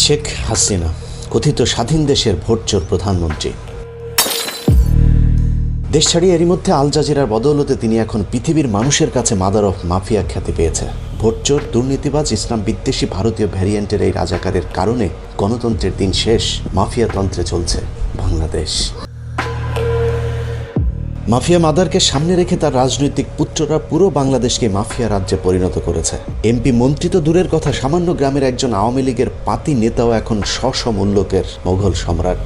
শেখ হাসিনা কথিত স্বাধীন দেশের ভোটচোর প্রধানমন্ত্রী। দেশ ছাড়িয়ে এরই মধ্যে আল জাজিরার বদৌলতে তিনি এখন পৃথিবীর মানুষের কাছে মাদার অফ মাফিয়া খ্যাতি পেয়েছে। ভোটচোর, দুর্নীতিবাজ, ইসলাম বিদ্বেষী ভারতীয় ভ্যারিয়েন্টের এই রাজাকারের কারণে গণতন্ত্রের দিন শেষ, মাফিয়াতন্ত্রে চলছে বাংলাদেশ। মাফিয়া মাদারকে সামনে রেখে তার রাজনৈতিক পুত্ররা পুরো বাংলাদেশকে মাফিয়া রাজ্যে পরিণত করেছে। এমপি মন্ত্রী তো দূরের কথা, সামান্য গ্রামের একজন আওয়ামী লীগের পাতি নেতাও এখন স্ব মূল্যকের মোগল সম্রাট।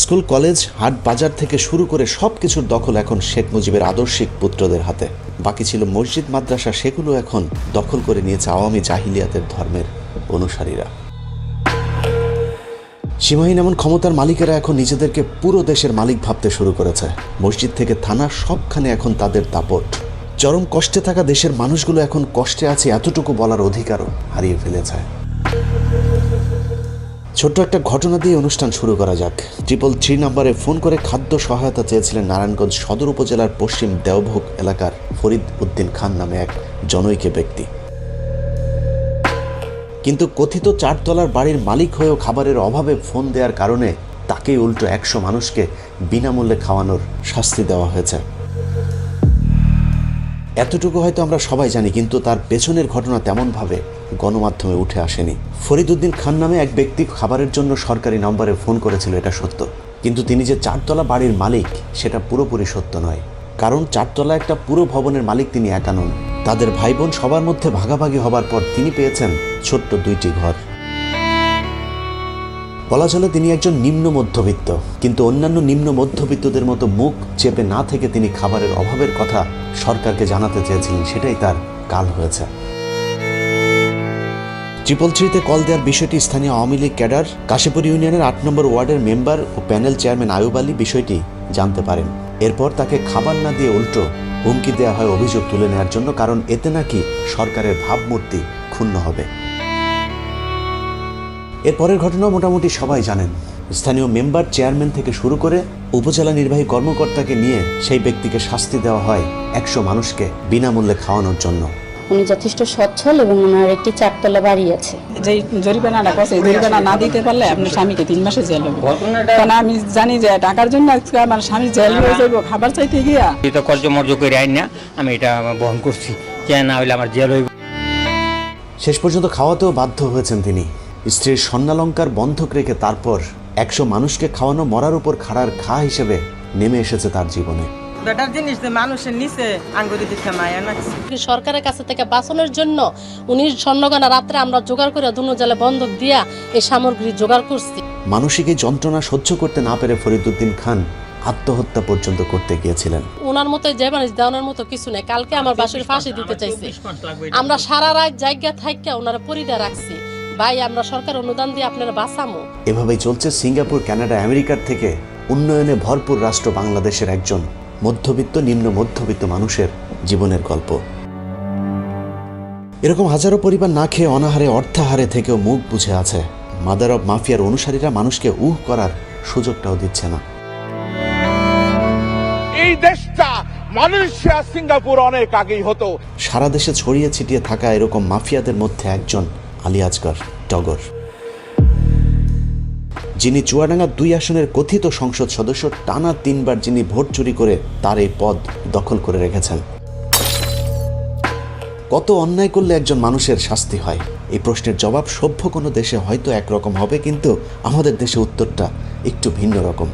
স্কুল, কলেজ, হাট বাজার থেকে শুরু করে সবকিছুর দখল এখন শেখ মুজিবের আদর্শিক পুত্রদের হাতে। বাকি ছিল মসজিদ, মাদ্রাসা, সেগুলো এখন দখল করে নিয়েছে আওয়ামী জাহিলিয়াতের ধর্মের অনুসারীরা। সীমাহীন এমন ক্ষমতার মালিকেরা এখন নিজেদেরকে পুরো দেশের মালিক ভাবতে শুরু করেছে। মসজিদ থেকে থানা সবখানে এখন তাদের দাপট। চরম কষ্টে থাকা দেশের মানুষগুলো এখন কষ্টে আছে এতটুকু বলার অধিকারও হারিয়ে ফেলেছে। ছোট্ট একটা ঘটনা দিয়ে অনুষ্ঠান শুরু করা যাক। 333 নম্বরে ফোন করে খাদ্য সহায়তা চেয়েছিলেন নারায়ণগঞ্জ সদর উপজেলার পশ্চিম দেওভোগ এলাকার ফরিদ উদ্দিন খান নামে এক জনৈক ব্যক্তি। কিন্তু কথিত 4 তলার বাড়ির মালিক হয়েও খাবারের অভাবে ফোন দেওয়ার কারণে তাকেই উল্টো 100 মানুষকে বিনামূল্যে খাওয়ানোর শাস্তি দেওয়া হয়েছে। এতটুকু হয়তো আমরা সবাই জানি, কিন্তু তার পেছনের ঘটনা তেমনভাবে গণমাধ্যমে উঠে আসেনি। ফরিদ উদ্দিন খান নামে এক ব্যক্তি খাবারের জন্য সরকারি নম্বরে ফোন করেছিল, এটা সত্য। কিন্তু তিনি যে 4 তলা বাড়ির মালিক সেটা পুরোপুরি সত্য নয়। কারণ 4 তলা একটা পুরো ভবনের মালিক তিনি একা নন। তাদের ভাই বোন সবার মধ্যে ভাগাভাগি হবার পর তিনি পেয়েছেন ছোট্ট 2টি ঘর। বলা চলে তিনি একজন নিম্ন মধ্যবিত্ত, কিন্তু অন্যান্য নিম্ন মধ্যবিত্তদের মতো মুখ চেপে না থেকে তিনি খাবারের অভাবের কথা সরকারকে জানাতে চেয়েছিলেন, সেটাই তার কাল হয়েছে। 333-তে কল দেওয়ার বিষয়টি স্থানীয় আওয়ামী লীগ ক্যাডার, কাশীপুর ইউনিয়নের 8 নম্বর ওয়ার্ডের মেম্বার ও প্যানেল চেয়ারম্যান আয়ুব আলী বিষয়টি জানতে পারেন। এরপর তাকে খাবার না দিয়ে উল্টো হুমকি দেওয়া হয় অভিযোগ তুলে নেওয়ার জন্য, কারণ এতে নাকি সরকারের ভাবমূর্তি ক্ষুণ্ণ হবে। এরপরের ঘটনা মোটামুটি সবাই জানেন। স্থানীয় মেম্বার, চেয়ারম্যান থেকে শুরু করে উপজেলা নির্বাহী কর্মকর্তাকে নিয়ে সেই ব্যক্তিকে শাস্তি দেওয়া হয় 100 মানুষকে বিনামূল্যে খাওয়ানোর জন্য। উনি যথেষ্ট সচ্ছল এবং ওনার একটি 4 তলা বাড়ি আছে। যে জরিমানাটা করছে, জরিমানা না দিতে পারলে আপনার স্বামীকে 3 মাসে জেল হবে। কারণ আমি জানি যে টাকার জন্য আজকে আমার স্বামী জেল হয়ে যাবো খাবার চাইতে গিয়া। এটা কর্জমর্য করে আইন না, আমি এটা বহন করছি, কেন না হইলে আমার জেল হইব। শেষ পর্যন্ত খাওয়াতেও বাধ্য হয়েছেন তিনি। স্ত্রীর স্বর্ণালঙ্কার বন্ধক রেখে তারপর 100 মানুষকে খাওয়ানো মরার উপর খাড়ার ঘা হিসেবে নেমে এসেছে তার জীবনে। বেটার জিনিস যে মানুষের নিচে আঙ্গুরি দিতে মায়া নাকছে। সরকারের কাছে থেকে বাঁচানোর জন্য উনি স্বর্ণগয়না রাত্রে আমরা জোগাড় করে দুনো জেলে বন্ধক দিয়া এই সামগ্রী জোগাড় করছি। মানসিক এই যন্ত্রণা সহ্য করতে না পেরে ফরিদ উদ্দিন খান আত্মহত্যা পর্যন্ত করতে গিয়েছিলেন। ওনার মতো যে মানুষ দেওয়ানোর মতো কিছু নেই। কালকে আমার বাসুর ফাঁসি দিতে চাইছে, আমরা সারা রাত জায়গা থাইকা ওনারা পরিদা রাখছি, ভাই আমরা সরকার অনুদান দিয়ে আপনারা বাঁচামো। এভাবেই চলছে সিঙ্গাপুর, কানাডা, আমেরিকার থেকে উন্নয়নে ভরপুর রাষ্ট্র বাংলাদেশের একজন মধ্যবিত্ত, নিম্ন মধ্যবিত্ত মানুষের জীবনের গল্প। এরকম হাজারো পরিবার না খেয়ে অনাহারে, অর্থাহারে থেকেও মুখ বুঝে আছে। মাদার অব মাফিয়ার অনুসারীরা মানুষকে করার সুযোগটাও দিচ্ছে না। এই দেশটা মালয়েশিয়া, সিঙ্গাপুর অনেক আগেই হতো। সারা দেশে ছড়িয়ে ছিটিয়ে থাকা এরকম মাফিয়াদের মধ্যে একজন আলী আজগর টগর, যিনি চুয়াডাঙ্গা 2 আসনের কথিত সংসদ সদস্য। টানা 3 বার যিনি ভোট চুরি করে তার এই পদ দখল করে রেখেছেন। কত অন্যায় করলে একজন মানুষের শাস্তি হয়? এই প্রশ্নের জবাব সভ্য কোনো দেশে হয়তো একরকম হবে, কিন্তু আমাদের দেশে উত্তরটা একটু ভিন্ন রকম।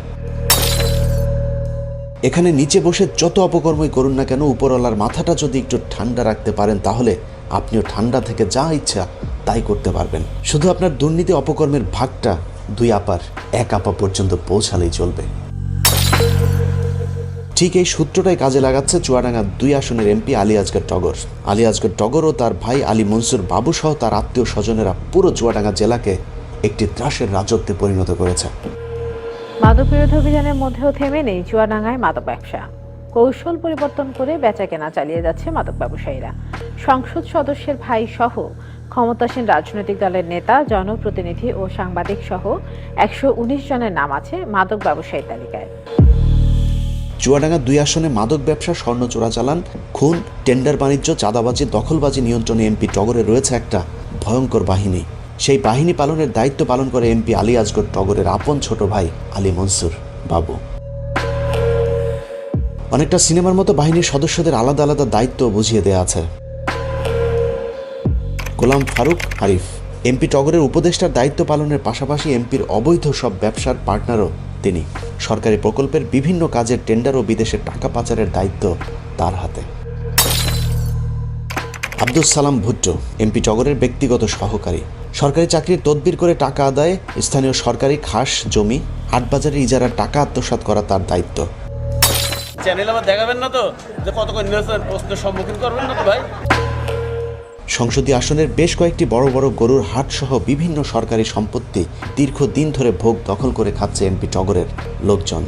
এখানে নিচে বসে যত অপকর্মই করুন না কেন, উপরওয়ালার মাথাটা যদি একটু ঠান্ডা রাখতে পারেন, তাহলে আপনিও ঠান্ডা থেকে যা ইচ্ছা তাই করতে পারবেন। শুধু আপনার দুর্নীতি অপকর্মের ভাগটা 2 আপার 1 আপা পর্যন্ত পৌঁছালেই চলবে। ঠিক এই সূত্রটাই কাজে লাগাচ্ছে চুয়াডাঙ্গা 2 আসনের এমপি আলী আজগর টগর। আলী আজগর টগর ও তার ভাই আলী মনসুর বাবু সহ তার আত্মীয় স্বজনেরা পুরো চুয়াডাঙ্গা জেলাকে একটি ত্রাসের রাজত্বে পরিণত করেছে। মাদক বিরোধী অভিযানের মধ্যেও থেমে নেই চুয়াডাঙ্গায় মাদক ব্যবসা। কৌশল পরিবর্তন করে বেচাকেনা চালিয়ে যাচ্ছে মাদক ব্যবসায়ীরা। সংসদ সদস্যের ভাই সহ ক্ষমতাসীন রাজনৈতিক দলের নেতা, জনপ্রতিনিধি ও সাংবাদিক সহ 119 জনের নাম আছে মাদক ব্যবসায়ী তালিকায়। চুয়াডাঙ্গা 2 আসনে মাদক ব্যবসা, স্বর্ণ চোরাচালান, খুন, টেন্ডার বাণিজ্য, চাঁদাবাজি, দখলবাজি নিয়ন্ত্রণে এমপি টগরের রয়েছে একটা ভয়ঙ্কর বাহিনী। সেই বাহিনী পালনের দায়িত্ব পালন করে এমপি আলী আসগর টগরের আপন ছোট ভাই আলী মনসুর বাবু। অনেকটা সিনেমার মতো বাহিনীর সদস্যদের আলাদা আলাদা দায়িত্ব বুঝিয়ে দেয়া আছে। গোলাম ফারুক আরিফ এমপি টগরের উপদেষ্টার দায়িত্ব পালনের পাশাপাশি এমপির অবৈধ সব ব্যবসার পার্টনারও তিনি। সরকারি প্রকল্পের বিভিন্ন কাজের টেন্ডার ও বিদেশে টাকা পাচারের দায়িত্ব তার হাতে। আব্দুস সালাম ভুট্টো এমপি টগরের ব্যক্তিগত সহকারী। সরকারি চাকরির তদবির করে টাকা আদায়, স্থানীয় সরকারি খাস জমি, হাটবাজারে ইজারার টাকা আত্মসাৎ করা তার দায়িত্ব। চ্যানেল আবার দেখাবেন না তো যে কত করে নিয়েছেন, প্রশ্নের সম্মুখীন করবেন না তো ভাই। সংসদীয় আসনের বেশ কয়েকটি বড় বড় গরুর হাট সহ বিভিন্ন সরকারি সম্পত্তি দীর্ঘদিন ধরে ভোগ দখল করে খাচ্ছে এমপি টগরের লোকজন।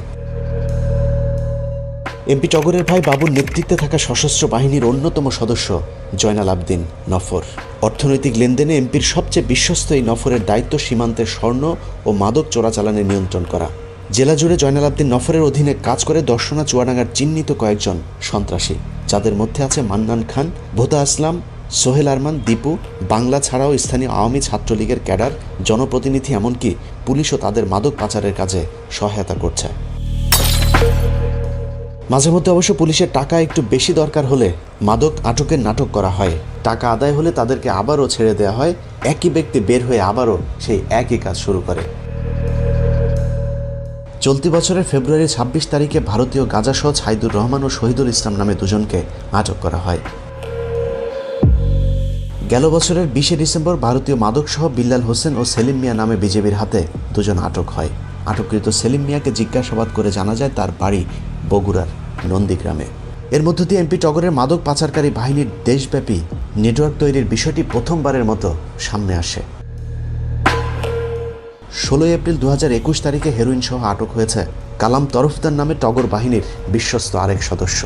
এমপি টগরের ভাই বাবুর নেতৃত্বে থাকা সশস্ত্র বাহিনীর অন্যতম সদস্য জয়নাল আবদিন নফর। অর্থনৈতিক লেনদেনে এমপির সবচেয়ে বিশ্বস্ত এই নফরের দায়িত্ব সীমান্তের স্বর্ণ ও মাদক চোরাচালানে নিয়ন্ত্রণ করা। জেলা জুড়ে জয়নাল আবদিন নফরের অধীনে কাজ করে দর্শনা চুয়াডাঙ্গার চিহ্নিত কয়েকজন সন্ত্রাসী, যাদের মধ্যে আছে মান্নান খান, ভোতা আসলাম, সোহেল আরমান, দীপু। বাংলা ছাড়াও স্থানীয় আওয়ামী ছাত্রলীগের ক্যাডার, জনপ্রতিনিধি, এমনকি পুলিশও তাদের মাদক পাচারের কাজে সহায়তা করছে। মাঝে মধ্যে অবশ্য পুলিশের টাকা একটু বেশি দরকার হলে মাদক আটকের নাটক করা হয়। টাকা আদায় হলে তাদেরকে আবারও ছেড়ে দেওয়া হয়। একই ব্যক্তি বের হয়ে আবারও সেই একই কাজ শুরু করে। চলতি বছরের ফেব্রুয়ারি 26 তারিখে ভারতীয় গাজাসহ ছাইদুর রহমান ও শহীদুল ইসলাম নামে দুজনকে আটক করা হয়। গেল বছরের 20 ডিসেম্বর ভারতীয় মাদকসহ বিল্লাল হোসেন ও সেলিম মিয়া নামে বিজেপির হাতে দুজন আটক হয়। আটককৃত সেলিম মিয়াকে জিজ্ঞাসাবাদ করে জানা যায় তার বাড়ি বগুড়ার নন্দীগ্রামে। এর মধ্য দিয়ে এমপি টগরের মাদক পাচারকারী বাহিনীর দেশব্যাপী নেটওয়ার্ক তৈরির বিষয়টি প্রথমবারের মতো সামনে আসে। 16 এপ্রিল 2021 তারিখে হেরোইন সহ আটক হয়েছে কালাম তরফদার নামে টগর বাহিনীর বিশ্বস্ত আরেক সদস্য।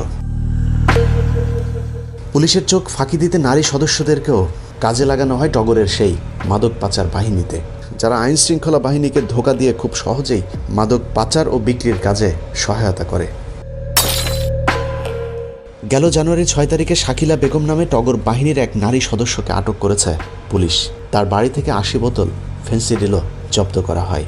পুলিশের চোখ ফাঁকি দিতে নারী সদস্যদেরকেও কাজে লাগানো হয় টগরের সেই মাদক পাচার বাহিনীতে, যারা আইন শৃঙ্খলা বাহিনীকে ধোঁকা দিয়ে খুব সহজেই মাদক পাচার ও বিক্রির কাজে সহায়তা করে। গেল জানুয়ারি 6 তারিখে শাকিলা বেগম নামে টগর বাহিনীর এক নারী সদস্যকে আটক করেছে পুলিশ। তার বাড়ি থেকে 80 বোতল ফেন্সিডিলও জব্দ করা হয়।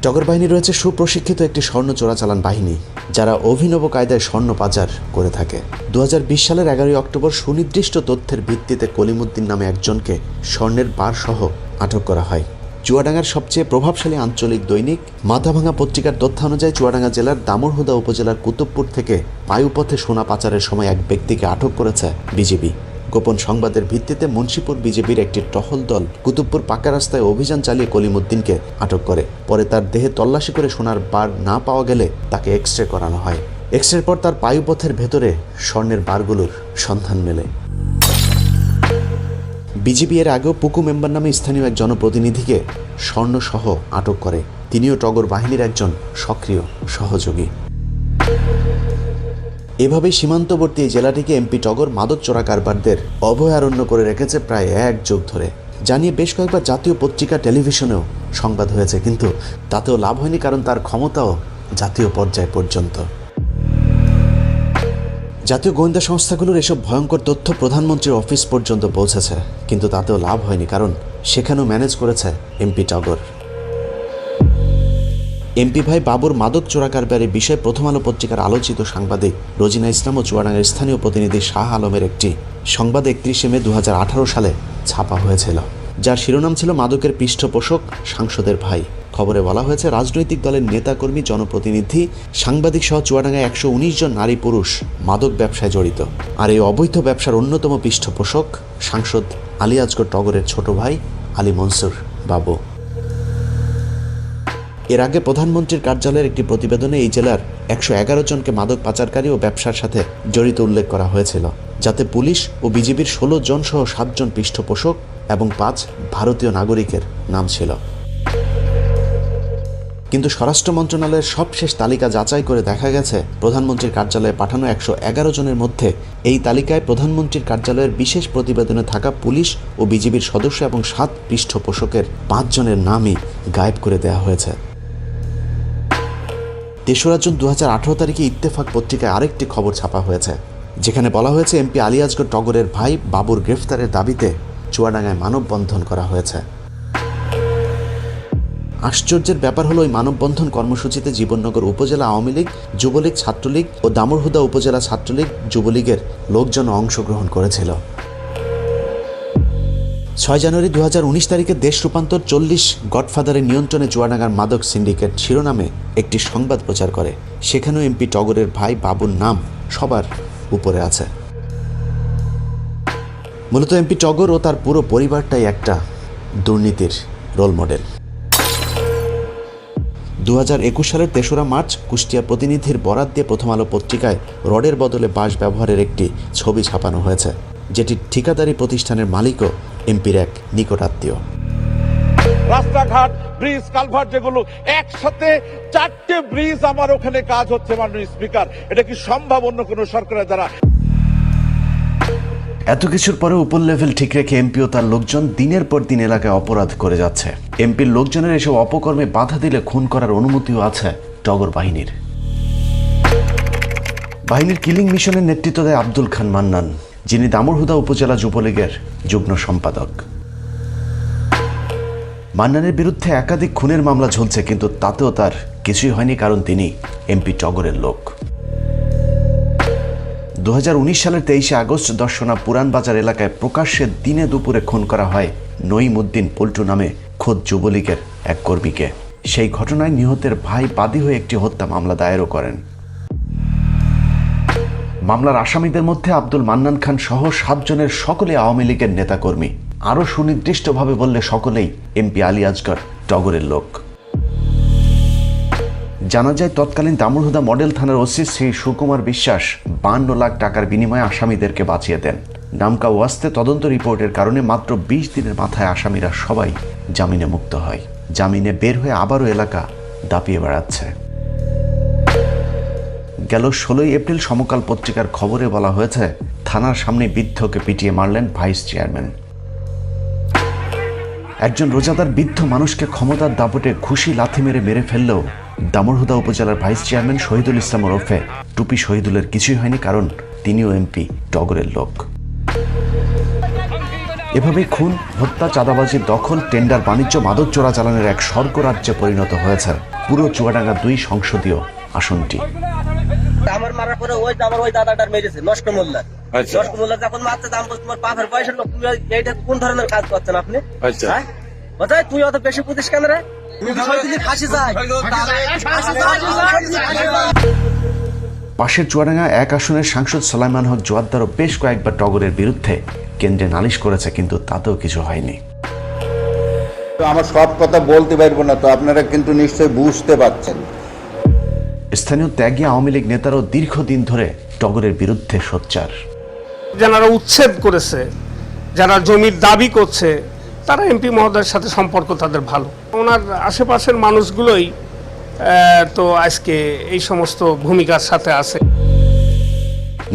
টগর বাহিনী রয়েছে সুপ্রশিক্ষিত একটি স্বর্ণ চোরাচালান বাহিনী, যারা অভিনব কায়দায় স্বর্ণ পাচার করে থাকে। 2020 সালের 11 অক্টোবর সুনির্দিষ্ট তথ্যের ভিত্তিতে কলিমুদ্দিন নামে একজনকে স্বর্ণের বার সহ আটক করা হয়। চুয়াডাঙ্গার সবচেয়ে প্রভাবশালী আঞ্চলিক দৈনিক মাথাভাঙা পত্রিকার তথ্য অনুযায়ী চুয়াডাঙ্গা জেলার দামুড়হুদা উপজেলার কুতুবপুর থেকে বায়ুপথে সোনা পাচারের সময় এক ব্যক্তিকে আটক করেছে বিজেপি। গোপন সংবাদের ভিত্তিতে মুন্সিপুর বিজেপির একটি টহল দল কুতুবপুর পাকা রাস্তায় অভিযান চালিয়ে কলিমুদ্দিনকে আটক করে। পরে তার দেহে তল্লাশি করে সোনার বার না পাওয়া গেলে তাকে এক্সরে করানো হয়। এক্সরের পর তার বায়ুপথের ভেতরে স্বর্ণের বারগুলোর সন্ধান মেলে। বিজেপি এর আগেও পুকু মেম্বার নামে স্থানীয় এক জনপ্রতিনিধিকে স্বর্ণসহ আটক করে। তিনিও টগর বাহিনীর একজন সক্রিয় সহযোগী। এভাবেই সীমান্তবর্তী এই জেলাটিকে এমপি টগর মাদক চোরা কারবারদের অভয়ারণ্য করে রেখেছে প্রায় 1 যুগ ধরে। জানিয়ে বেশ কয়েকবার জাতীয় পত্রিকা টেলিভিশনেও সংবাদ হয়েছে, কিন্তু তাতেও লাভ হয়নি, কারণ তার ক্ষমতাও জাতীয় পর্যায় পর্যন্ত। জাতীয় গোয়েন্দা সংস্থাগুলোর এসব ভয়ঙ্কর তথ্য প্রধানমন্ত্রীর অফিস পর্যন্ত পৌঁছেছে, কিন্তু তাতেও লাভ হয়নি, কারণ সেখানেও ম্যানেজ করেছে এমপি টগর। এমপি ভাই বাবুর মাদক চোরা কারবারের বিষয়ে প্রথম আলো পত্রিকার আলোচিত সাংবাদিক রোজিনা ইসলাম ও চুয়াডাঙ্গার স্থানীয় প্রতিনিধি শাহ আলমের একটি সংবাদ 31 মে 2018 সালে ছাপা হয়েছিল, যার শিরোনাম ছিল মাদকের পৃষ্ঠপোষক সাংসদের ভাই। খবরে বলা হয়েছে রাজনৈতিক দলের নেতাকর্মী, জনপ্রতিনিধি, সাংবাদিক সহ চুয়াডাঙ্গায় 119 জন নারী পুরুষ মাদক ব্যবসায় জড়িত। আর এই অবৈধ ব্যবসার অন্যতম পৃষ্ঠপোষক সাংসদ আলী আসগর টগরের ছোট ভাই আলী মনসুর বাবু। এর আগে প্রধানমন্ত্রীর কার্যালয়ের একটি প্রতিবেদনে এই জেলার 111 জনকে মাদক পাচারকারী ও ব্যবসার সাথে জড়িত উল্লেখ করা হয়েছিল, যাতে পুলিশ ও বিজেপির 16 জন সহ 7 জন পৃষ্ঠপোষক এবং 5 ভারতীয় নাগরিকের নাম ছিল। কিন্তু স্বরাষ্ট্র মন্ত্রণালয়ের সবশেষ তালিকা যাচাই করে দেখা গেছে প্রধানমন্ত্রীর কার্যালয়ে পাঠানো 111 জনের মধ্যে এই তালিকায় প্রধানমন্ত্রীর কার্যালয়ের বিশেষ প্রতিবেদনে থাকা পুলিশ ও বিজেপির সদস্য এবং 7 পৃষ্ঠপোষকের 5 জনের নামই গায়েব করে দেওয়া হয়েছে। 3রা জুন 2018 তারিখে ইত্তেফাক পত্রিকায় আরেকটি খবর ছাপা হয়েছে, যেখানে বলা হয়েছে এমপি আলী আসগর টগরের ভাই বাবুর গ্রেফতারের দাবিতে চুয়াডাঙ্গায় মানববন্ধন করা হয়েছে। আশ্চর্যের ব্যাপার হলো ওই মানববন্ধন কর্মসূচিতে জীবননগর উপজেলা আওয়ামী লীগ, যুবলীগ, ছাত্রলীগ ও দামুড়হুদা উপজেলা ছাত্রলীগ, যুবলীগের লোকজন অংশগ্রহণ করেছিল। 6 জানুয়ারি 2019 তারিখে দেশ রূপান্তর 40 গডফাদারের নিয়ন্ত্রণে চুয়াডাঙ্গার মাদক সিন্ডিকেট শিরোনামে একটি সংবাদ প্রচার করে। সেখানেও এমপি টগরের ভাই বাবুর নাম সবার উপরে আছে। মূলত এমপি টগর ও তার পুরো পরিবারটাই একটা দুর্নীতির রোল মডেল। 2021 সালের 3রা মার্চ কুষ্টিয়া প্রতিনিধির বরাত দিয়ে প্রথম আলো পত্রিকায় রডের বদলে বাঁশ ব্যবহারের একটি ছবি ছাপানো হয়েছে, যেটি ঠিকাদারি প্রতিষ্ঠানের মালিকও এমপির এক নিকটাত্মীয়। রাস্তাঘাট, ব্রিজ, কালভার্ট যেগুলো একসাথে 4টে ব্রিজ আমার ওখানে কাজ হচ্ছে মাননীয় স্পিকার, এটা কি সম্ভব অন্য কোনো সরকারের দ্বারা? এত কিছুর পরে উপর লেভেল ঠিক রেখে এমপি ও তার লোকজন দিনের পর দিন এলাকায় অপরাধ করে যাচ্ছে। এমপির লোকজনের এসব অপকর্মে বাধা দিলে খুন করার অনুমতিও আছে টগর বাহিনীর। বাহিনীর কিলিং মিশনের নেতৃত্ব দেয় আব্দুল খান মান্নান, যিনি দামুড়হুদা উপজেলা যুবলীগের যুগ্ম সম্পাদক। মান্নানের বিরুদ্ধে একাধিক খুনের মামলা ঝুলছে, কিন্তু তাতেও তার কিছুই হয়নি, কারণ তিনি এমপি টগরের লোক। 2019 সালের 23 আগস্ট দর্শনা পুরানবাজার এলাকায় প্রকাশ্যে দিনে দুপুরে খুন করা হয় নঈমউদ্দিন পল্টু নামে খোদ যুবলীগের এক কর্মীকে। সেই ঘটনায় নিহতের ভাই বাদী হয়ে একটি হত্যা মামলা দায়েরও করেন। মামলার আসামিদের মধ্যে আব্দুল মান্নান খান সহ 7 জনের সকলে আওয়ামী লীগের নেতাকর্মী। আরও সুনির্দিষ্টভাবে বললে সকলেই এমপি আলী আসগর টগরের লোক। জানা যায় তৎকালীন দামুড়হুদা মডেল থানার ওসি শ্রী সুকুমার বিশ্বাস 52 লাখ টাকার বিনিময়ে আসামিদেরকে বাঁচিয়ে দেন। নামকা ওয়াস্তে তদন্ত রিপোর্টের কারণে মাত্র 20 দিনের মাথায় আসামিরা সবাই জামিনে মুক্ত হয়। জামিনে বের হয়ে আবারও এলাকা দাপিয়ে বেড়াচ্ছে। গেল 16 এপ্রিল সমকাল পত্রিকার খবরে বলা হয়েছে, থানার সামনে বৃদ্ধকে পিটিয়ে মারলেন ভাইস চেয়ারম্যান। একজন রোজাদার বৃদ্ধ মানুষকে ক্ষমতার দাপটে ঘুষি লাথি মেরে ফেললেও দামুড়হুদা উপজেলার ভাইস চেয়ারম্যান শহীদুল ইসলাম ওরফে টুপি শহীদুলের কিছুই হয়নি, কারণ তিনিও এমপি টগরের লোক। এভাবেই খুন, হত্যা, চাঁদাবাজি, দখল, টেন্ডার, বাণিজ্য, মাদক চোরাচালানের এক স্বর্গরাজ্যে পরিণত হয়েছে পুরো চুয়াডাঙ্গা 2 সংসদীয় আসনটি। আমার মারার পরে ওই দাদাটার মেরেছে লস্কর মোল্লা। লস্কর মোল্লা যখন মারছে, তোমার পাপের পয়সার লোক, তুমি এইটা কোন ধরনের কাজ করছেন আপনি? বোঝায় তুই অত বেশি পুতিস কেন রে? পাশের চুয়াডাঙ্গা 1 আসনের সাংসদ সোলাইমান হক জোয়াদ্দারও বেশ কয়েকবার টগরের বিরুদ্ধে কেন্দ্রে নালিশ করেছে, কিন্তু তাতেও কিছু হয়নি। আমার সব কথা বলতে পারবো না, তো আপনারা কিন্তু নিশ্চয়ই বুঝতে পারছেন। স্থানীয় ত্যাগী আওয়ামী লীগ নেতারাও দীর্ঘদিন ধরে টগরের বিরুদ্ধে সোচ্চার। যারা উচ্ছেদ করেছে, যারা জমির দাবি করছে, তারা এমপি মহোদয়ের সাথে সম্পর্ক তাদের ভালো। ওনার আশেপাশের মানুষগুলোই তো আজকে এই সমস্ত ভূমিকার সাথে আছে।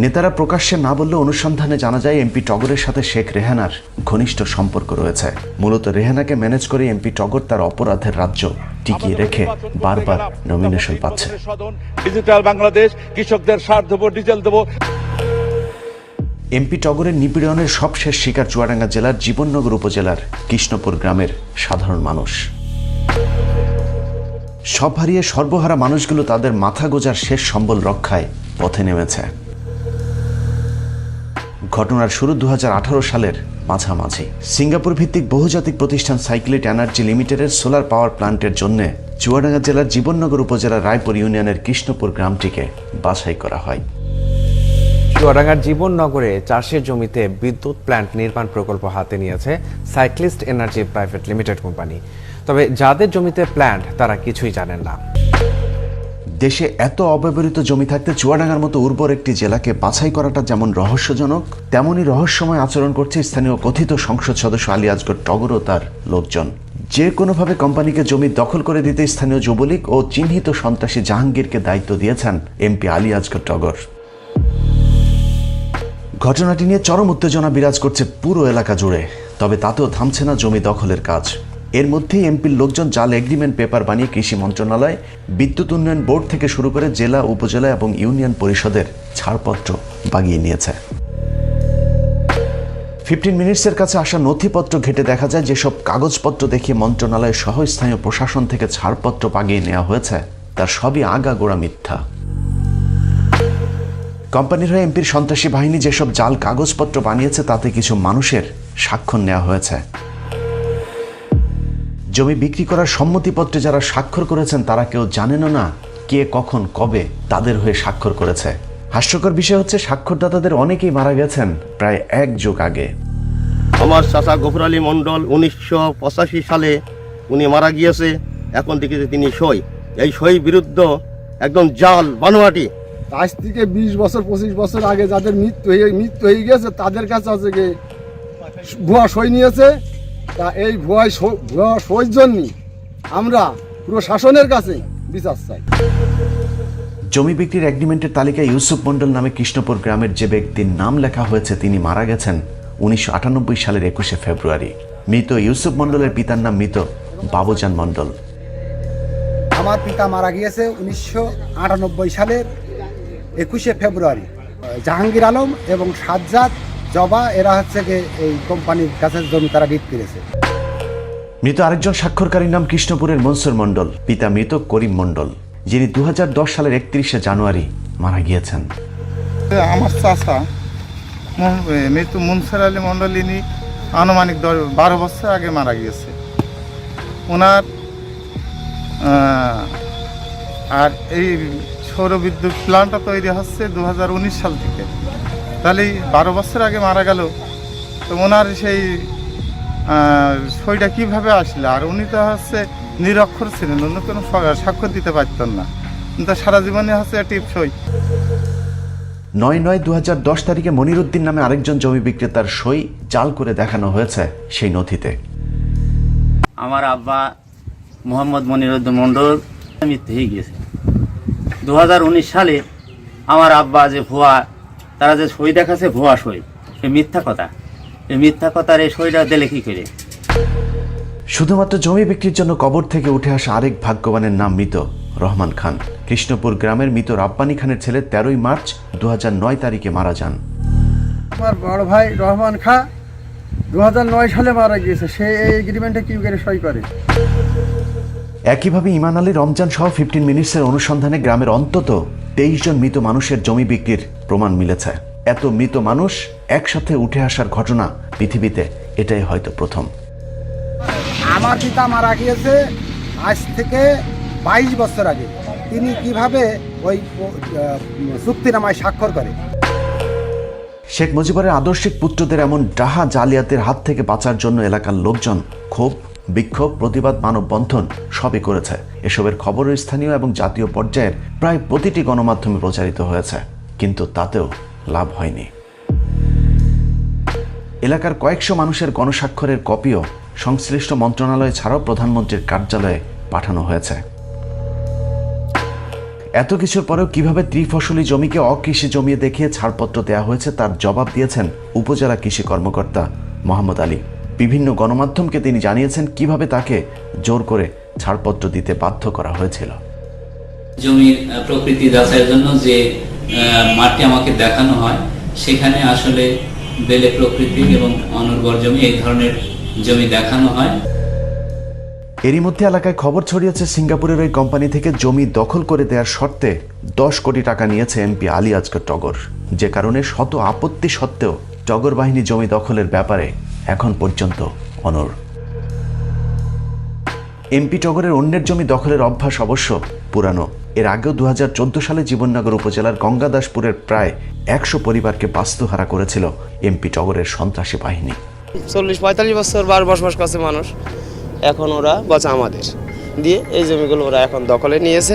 নেতারা প্রকাশ্যে না বললেও অনুসন্ধানে জানা যায় এমপি টগরের সাথে শেখ রেহানার ঘনিষ্ঠ সম্পর্ক রয়েছে। মূলত রেহানাকে ম্যানেজ করে এমপি টগর তার অপরাধের রাজ্য টিকিয়ে রেখে বারবার নমিনেশন পাচ্ছে। ডিজিটাল বাংলাদেশ, কৃষকদের সার দেবো, ডিজেল দেবো। এমপি টগরের নিপীড়নের সবশেষ শিকার চুয়াডাঙ্গা জেলার জীবননগর উপজেলার কৃষ্ণপুর গ্রামের সাধারণ মানুষ। সব হারিয়ে সর্বহারা মানুষগুলো তাদের মাথা গোজার শেষ সম্বল রক্ষায় পথে নেমেছে। ঘটনার শুরু 2018 সালের মাঝামাঝি। সিঙ্গাপুর ভিত্তিক বহুজাতিক প্রতিষ্ঠান সাইক্লিট এনার্জি লিমিটেডের সোলার পাওয়ার প্ল্যান্টের জন্য চুয়াডাঙ্গা জেলার জীবননগর উপজেলার রায়পুর ইউনিয়নের কৃষ্ণপুর গ্রামটিকে বাছাই করা হয়। চুয়াডাঙ্গার জীবননগরে চাষের জমিতে বিদ্যুৎ প্ল্যান্ট নির্মাণ প্রকল্প হাতে নিয়েছে cyclist energy private limited company. তবে যাদের জমিতে প্ল্যান্ট তারা কিছুই জানেন না। দেশে এত অব্যবহৃত জমি থাকতে চুয়াডাঙ্গার মতো উর্বর একটি জেলাকে বাছাই করাটা যেমন রহস্যজনক, তেমনই রহস্যময় আচরণ করছে স্থানীয় কথিত সংসদ সদস্য আলী আসগর টগর ও তার লোকজন। যে কোনোভাবে কোম্পানিকে জমি দখল করে দিতে স্থানীয় যুবলীগ ও চিহ্নিত সন্ত্রাসী জাহাঙ্গীরকে দায়িত্ব দিয়েছেন এমপি আলী আসগর টগর। ঘটনাটি নিয়ে চরম উত্তেজনা বিরাজ করছে পুরো এলাকা জুড়ে। তবে তাতেও থামছে না জমি দখলের কাজ। এর মধ্যেই এমপির লোকজন জাল এগ্রিমেন্ট পেপার বানিয়ে কৃষি মন্ত্রণালয়, বিদ্যুৎ উন্নয়ন বোর্ড থেকে শুরু করে জেলা, উপজেলা এবং ইউনিয়ন পরিষদের ছাড়পত্র বাগিয়ে নিয়েছে। 15 মিনিটসের কাছে আসা নথিপত্র ঘেটে দেখা যায় যেসব কাগজপত্র দেখিয়ে মন্ত্রণালয় সহ স্থানীয় প্রশাসন থেকে ছাড়পত্র বাগিয়ে নেওয়া হয়েছে তার সবই আগাগোড়া মিথ্যা। কোম্পানির হয়ে এমপির সন্ত্রাসী বাহিনী যেসব জাল কাগজপত্র বানিয়েছে তাতে কিছু মানুষের স্বাক্ষর নেওয়া হয়েছে। জমি বিক্রি করার সম্মতিপত্রে যারা স্বাক্ষর করেছেন তারা কেউ জানেনও না কে কখন কবে তাদের হয়ে স্বাক্ষর করেছে। হাস্যকর বিষয় হচ্ছে স্বাক্ষরদাতাদের অনেকেই মারা গেছেন প্রায় 1 যুগ আগে। আমার চাচা গফুর আলী মণ্ডল 1985 সালে উনি মারা গিয়েছে। এখন দেখেছে তিনি সই, এই সই বিরুদ্ধ একদম জাল বানোয়াটি। আজ থেকে 20 বছর 25 বছর আগে যাদের মৃত্যু হয়ে গেছে তাদের কাছে আছে যে ভুয়া সই নিয়েছে। তা এই ভুয়া সইর জন্য আমরা পুরো শাসনের কাছে বিচার চাই। জমি বিক্রির এগ্রিমেন্টের তালিকায় ইউসুফ মণ্ডল নামে কৃষ্ণপুর গ্রামের যে ব্যক্তির নাম লেখা হয়েছে তিনি মারা গেছেন 1998 সালের 21শে ফেব্রুয়ারি। মৃত ইউসুফ মণ্ডলের পিতার নাম মৃত বাবুজান মণ্ডল। আমার পিতা মারা গিয়েছে 1998 সালের 21শে ফেব্রুয়ারি। জাহাঙ্গীর আলম এবং সাজ্জাদ জবা এরা হচ্ছে এই কোম্পানির কাছে জমি তারা বিক্রি করেছে। মৃত আরেকজন স্বাক্ষরকারীর নাম কৃষ্ণপুরের মনসুর মণ্ডল, পিতা মৃত করিম মণ্ডল, যিনি 2010 সালের 31শে জানুয়ারি মারা গিয়েছেন। আমার চাচা মৃত মনসুর আলী মণ্ডল ইনি আনুমানিক 12 বছর আগে মারা গিয়েছে। ওনার আর এই সৌর বিদ্যুৎ প্ল্যান্টটা তৈরি হচ্ছে 2019 সাল থেকে, তাহলে 12 বছর আগে মারা গেল। তো ওনার সেই সইটা কিভাবে আসলে? আর উনি তো হচ্ছে নিরক্ষর ছিলেন, অন্য কোনো স্বাক্ষর দিতে পারতেন না, কিন্তু সারা জীবনে হচ্ছে টিপ সই। 9/9/2010 তারিখে মনিরুদ্দিন নামে আরেকজন জমি বিক্রেতার সই জাল করে দেখানো হয়েছে সেই নথিতে। আমার আব্বা মোহাম্মদ মনিরুদ্দিন মণ্ডল মৃত্যু হয়ে গিয়েছে 2019 সালে। আমার আব্বা যে ভুয়া তারা যে সই দেখাচ্ছে ভুয়া সই, সে মিথ্যা কথা। এই মিথ্যা কথার এই সইটা দিলে কি করে? শুধুমাত্র জমি বিক্রির জন্য কবর থেকে উঠে আসা আরেক ভাগ্যবানের নাম মৃত রহমান খান। কৃষ্ণপুর গ্রামের মৃত রাব্বানী খানের ছেলে 13 মার্চ 2009 তারিখে মারা যান। আমার বড় ভাই রহমান খান 2009 সালে মারা গিয়েছে। সে এই এগ্রিমেন্টে কি করে সই করে? একইভাবে ইমান আলী, রমজান সহ 15 মিনিটসের অনুসন্ধানে গ্রামের অন্তত 23 জন মৃত মানুষের জমি বিক্রির প্রমাণ মিলেছে। এত মৃত মানুষ একসাথে উঠে আসার ঘটনা পৃথিবীতে এটাই হয়তো প্রথম। আমার পিতা মারা গিয়েছে আজ থেকে 22 বছর আগে। তিনি কিভাবে ওই চুক্তিনামায় স্বাক্ষর করে? শেখ মুজিবুরের আদর্শিক পুত্রদের এমন ডাহা জালিয়াতের হাত থেকে বাঁচার জন্য এলাকার লোকজন ক্ষোভ, বিক্ষোভ, প্রতিবাদ, মানববন্ধন সবই করেছে। এসবের খবর স্থানীয় এবং জাতীয় পর্যায়ের প্রায় প্রতিটি গণমাধ্যমে প্রচারিত হয়েছে, কিন্তু তাতেও লাভ হয়নি। এলাকার কয়েকশো মানুষের গণস্বাক্ষরের কপিও সংশ্লিষ্ট মন্ত্রণালয় ছাড়াও প্রধানমন্ত্রীর কার্যালয়ে পাঠানো হয়েছে। এত কিছুর পরেও কিভাবে ত্রিফসলি জমিকে অকৃষি জমি দেখিয়ে ছাড়পত্র দেওয়া হয়েছে তার জবাব দিয়েছেন উপজেলা কৃষি কর্মকর্তা মোহাম্মদ আলী। বিভিন্ন গণমাধ্যমকে তিনি জানিয়েছেন কিভাবে তাকে জোর করে ছাড়পত্র দিতে বাধ্য করা হয়েছিল। জমির প্রকৃতি যাচাইয়ের জন্য যে মাটি আমাকে দেখানো হয় সেখানে আসলে বেলে প্রকৃতি এবং অনুর্বর জমি এই ধরনের জমি দেখানো হয়। এরই মধ্যে এলাকায় খবর ছড়িয়েছে সিঙ্গাপুরের ওই কোম্পানি থেকে জমি দখল করে দেওয়ার শর্তে 10 কোটি টাকা নিয়েছে এমপি আলী আজগর টগর, যে কারণে শত আপত্তি সত্ত্বেও টগর বাহিনী জমি দখলের ব্যাপারে এখন পর্যন্ত অনড়। এমপি টগরের অন্যের জমি দখলের অভ্যাস অবশ্য পুরানো। এর আগেও 2014 সালে জীবননগর উপজেলার গঙ্গাদাসপুরের প্রায় 100 পরিবারকে বাস্তুহারা করেছিল এমপি টগরের সন্ত্রাসী বাহিনী। 40-45 বছর বার বসবাস করছে মানুষ, এখন ওরা বচা আমাদের দিয়ে এই জমিগুলো ওরা এখন দখলে নিয়েছে।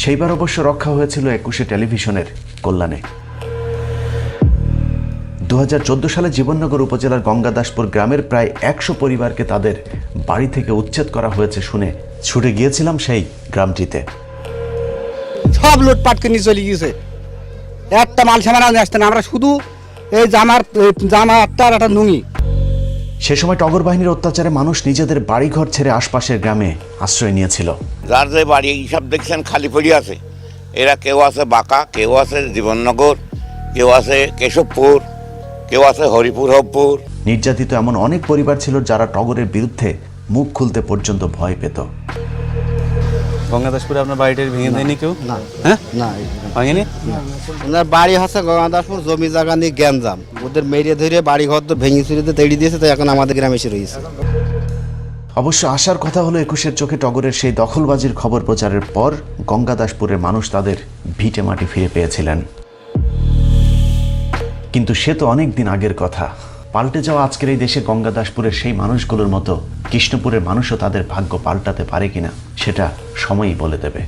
সেইবার অবশ্য রক্ষা হয়েছিল 21শে টেলিভিশনের কল্যাণে। 2014 সালে জীবননগর উপজেলার গঙ্গাদাসপুর গ্রামের প্রায় 100 পরিবারকে তাদের বাড়ি থেকে উচ্ছেদ করা হয়েছে শুনে ছুটে গিয়েছিলাম সেই গ্রামটিতে। সব লুটপাট করে নিয়ে চলে গিয়েছে, একটা মাল সামান আসতে না। আমরা শুধু এই জামা একটা লুঙ্গি সে সময় টগর বাহিনীর অত্যাচারে মানুষ নিজেদের বাড়িঘর ছেড়ে আশপাশের গ্রামে আশ্রয় নিয়েছিল। যার যে বাড়ি এইসব দেখছেন খালি পড়ে আছে, এরা কেউ আছে বাঁকা, কেউ আছে জীবননগর, কেউ আছে কেশবপুর, কেউ আছে হরিপুর। নির্যাতিত এমন অনেক পরিবার ছিল যারা টগরের বিরুদ্ধে মুখ খুলতে পর্যন্ত ভয় পেত। গঙ্গাদাসপুরে আপনার বাড়িটা ভেঙে দেয়নি কেউ? না, হ্যাঁ, না ভাঙেনি। ওনার বাড়ি হচ্ছে গঙ্গাদাসপুর, জমি জায়গা নিয়ে গ্যাঞ্জাম, ওদের মেরে ধরে বাড়ি ঘর তো ভেঙে চুরিতে তেড়ি দিয়েছে, তো এখন আমাদের গ্রামে এসে রয়েছে। অবশ্য আসার কথা হলো 21-এর চোখে টগরের সেই দখলবাজির খবর প্রচারের পর গঙ্গাদাসপুরের মানুষ তাদের ভিটে মাটি ফিরে পেয়েছিলেন। কিন্তু সে তো অনেক দিন আগের কথা। পাল্টে যাওয়া আজকের এই দেশে গঙ্গাদাসপুরের সেই মানুষগুলোর মতো কৃষ্ণপুরের মানুষও তাদের ভাগ্য পাল্টাতে পারে কিনা সেটা সময়ই বলে দেবে।